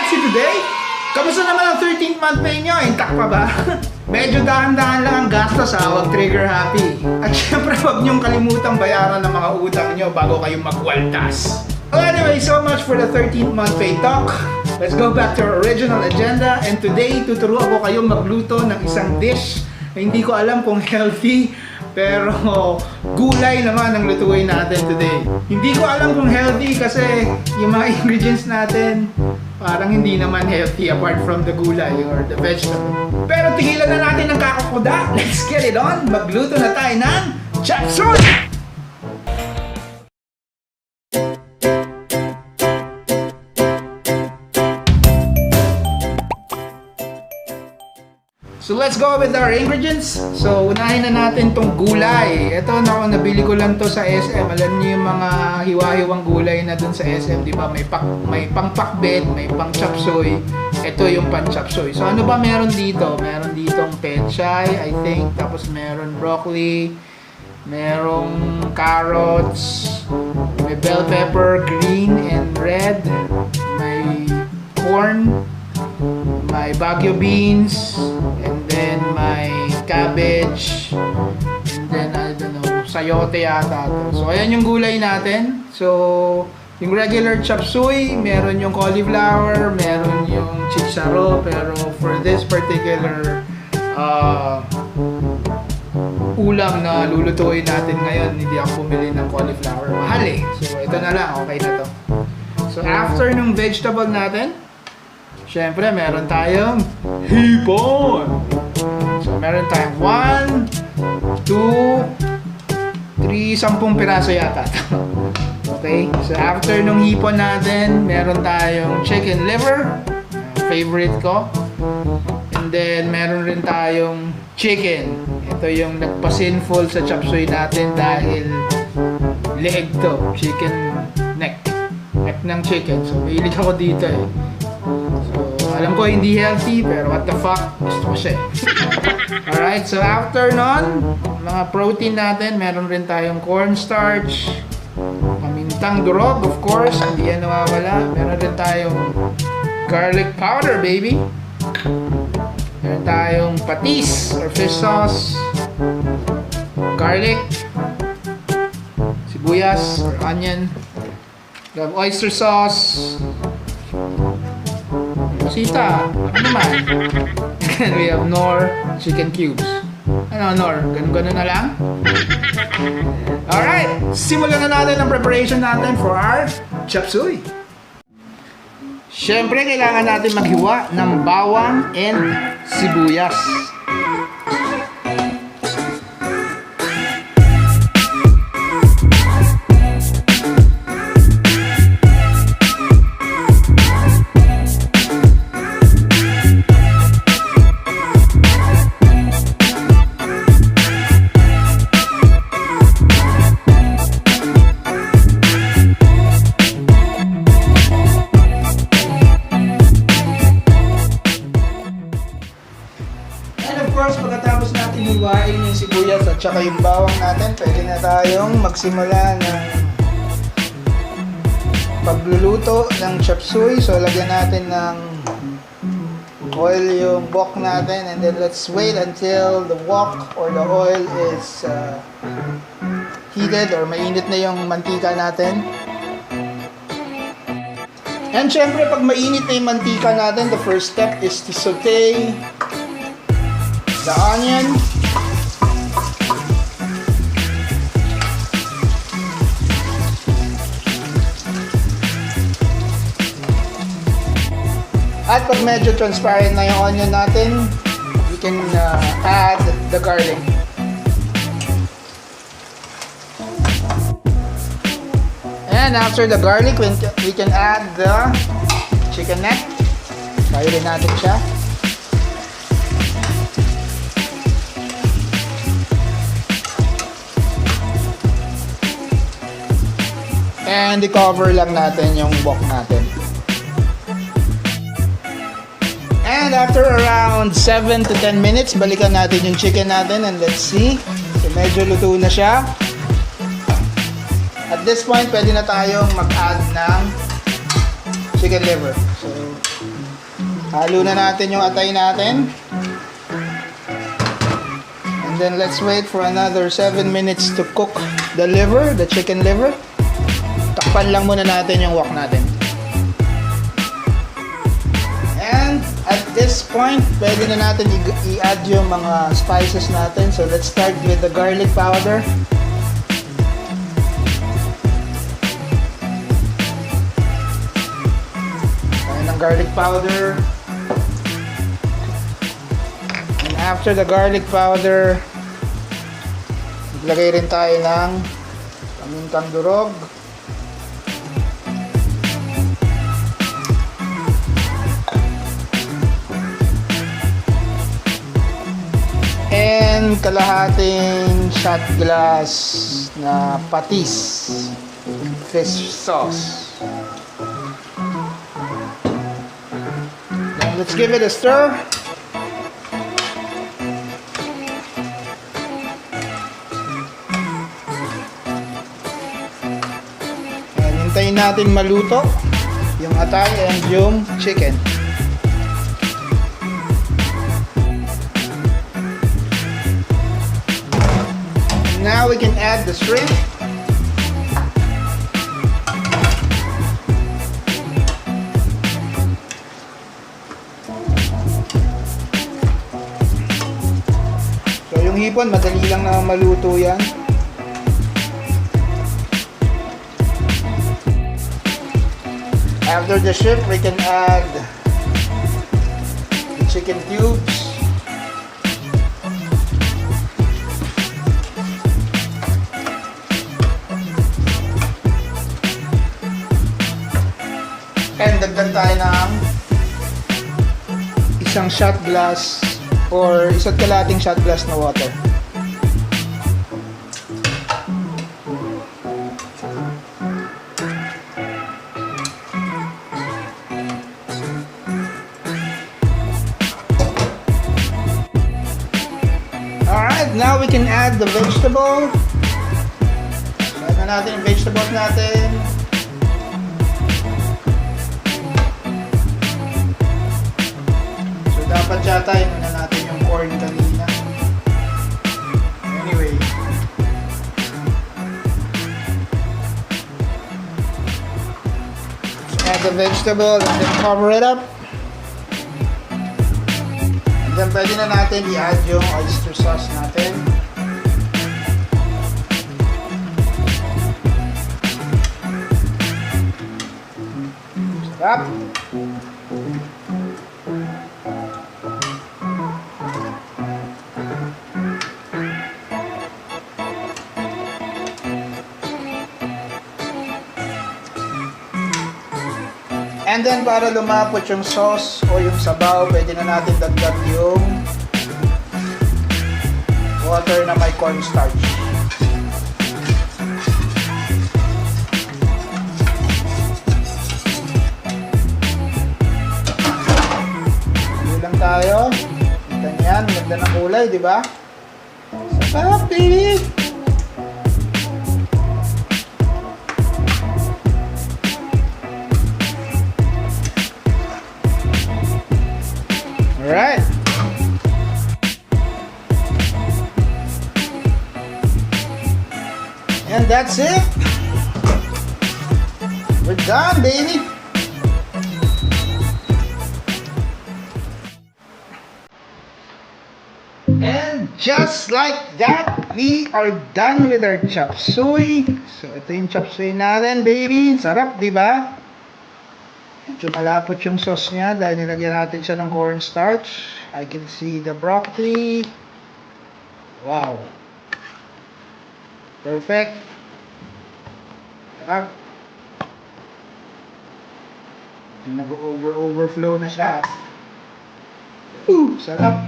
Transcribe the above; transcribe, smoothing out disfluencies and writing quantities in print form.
Patsy today. Kamusta naman ang 13th month pay nyo? Intact pa ba? Medyo dahan-dahan lang ang gastos wag trigger happy. At syempre huwag nyong kalimutang bayaran ng mga utang nyo bago kayo magwaltas. Well, anyway, so much for the 13th month pay talk. Let's go back to our original agenda. And today, tuturo ako kayo magluto ng isang dish na hindi ko alam kung healthy, pero gulay naman ang lutuin natin today. Hindi ko alam kung healthy kasi yung mga ingredients natin parang hindi naman healthy apart from the gulay or the vegetable. Pero tigilan na natin ang kakakuda. Let's get it on. Magluto na tayo ng chop suey! So let's go with our ingredients. So unahin na natin tong gulay. Ito nabili ko lang to sa SM. Alam niyo yung mga hiwa-hiwang gulay na dun sa SM, di ba? May pang pakbet, may pang chop suey. Ito yung pan chop suey. So ano ba meron dito? Meron ditong pechay, I think. Tapos meron broccoli, merong carrots, may bell pepper, green and red, may corn, may Baguio beans, and then may cabbage, and then I don't know, sayote yata to. So ayan yung gulay natin. So yung regular chop suey, meron yung cauliflower, meron yung chicharo, pero for this particular ulam na lulutuin natin ngayon, hindi ako bumili ng cauliflower. Mahal eh. So ito na lang, okay na to. So after nung vegetable natin, syempre, meron tayong hipon. So, meron tayong 1, 2, 3, 10 piraso yata. Okay? So, after nung hipon natin, meron tayong chicken liver. Favorite ko. And then, meron rin tayong chicken. Ito yung nagpa-sinful sa chop suey natin dahil leg to. Chicken neck. Neck ng chicken. So, mahilig ako dito eh. Alam ko hindi healthy, pero what the fuck, gusto ko siya. Alright, so after nun, mga protein natin, meron rin tayong cornstarch, pamintang durog, of course, hindi yan nawawala. Meron rin tayong garlic powder, baby. Meron tayong patis or fish sauce, garlic, sibuyas or onion. We have oyster sauce, sita, ano naman? And we have Knorr chicken cubes. Ano, Knorr? Ganun-ganun na lang? Alright, simulan na natin ang preparation natin for our chop suey. Siyempre, kailangan natin maghiwa ng bawang and sibuyas. Pagkatapos natin hiwain yung sibuyas at saka yung bawang natin, pwede na tayong magsimula ng pagluluto ng chop suey. So lagyan natin ng oil yung wok natin, and then let's wait until the wok or the oil is heated or mainit na yung mantika natin. And syempre pag mainit na yung mantika natin, the first step is to saute the onion, at pag medyo transparent na yung onion natin, we can add the garlic. And after the garlic, we can add the chicken neck. Kaya rin natin siya. And i-cover lang natin yung wok natin. And after around 7 to 10 minutes, balikan natin yung chicken natin and let's see. So medyo luto na siya. At this point, pwede na tayong mag-add ng chicken liver. So Halo na natin yung atay natin. And then let's wait for another 7 minutes to cook the liver, the chicken liver. Takpan lang muna natin yung wok natin. And at this point, pwede na natin i-add yung mga spices natin. So let's start with the garlic powder. Ayan ang garlic powder. And after the garlic powder, maglagay rin tayo ng pamintang durog. And kalahating shot glass na patis fish sauce. Then let's give it a stir. And hintayin natin maluto yung atay and yung chicken. Now we can add the shrimp. So yung hipon, madali lang na maluto yan. After the shrimp, we can add the chicken cubes. And dagdag tayo ng isang shot glass or isa't kalating shot glass na water. Alright, now we can add the vegetable. Add na natin yung vegetables natin. Dapat yata yun na natin yung corn kanina. Anyway. So add the vegetable and then cover it up. And then pwede na natin i-add yung oyster sauce natin. Sarap! And then para lumapot yung sauce o yung sabaw, pwede na natin dagdag yung water na may cornstarch. Hindi lang tayo. Ganyan, ganda ng kulay, di ba? Sarap, baby! Alright. And that's it. We're done, baby. And just like that, we are done with our chop suey. So ito yung chop suey natin, baby. Sarap, di ba? Medyo malapot yung sauce niya dahil nilagyan natin siya ng cornstarch. I can see the broccoli. Wow. Perfect. Sarap. Nag-overflow na siya. Sarap.